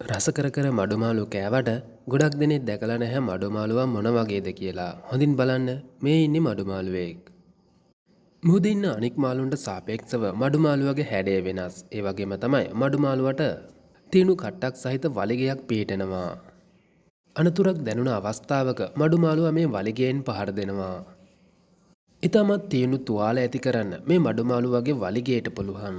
රස කර කර මඩුමාළු කෑවට ගොඩක් දෙනෙක් දැකලා නැහැ මඩුමාළුවා මොන වගේද කියලා. හොඳින් බලන්න මේ ඉන්නේ මඩුමාළුවෙක්. මුහුදේ ඉන්න අනික් මාළුන්ට සාපේක්ෂව මඩුමාළුවගේ හැඩය වෙනස්. ඒ වගේම තමයි මඩුමාළුවට තියුණු කට්ටක් සහිත වලිගයක් පිහිටෙනවා. අනතුරක් දැනුණ අවස්ථාවක මඩුමාළුවා මේ වලිගයෙන් පහර දෙනවා. ඉතාමත් තියුණු තුවාල ඇති කරන්න මේ මඩුමාළුවගේ වලිගයට පුළුවන්.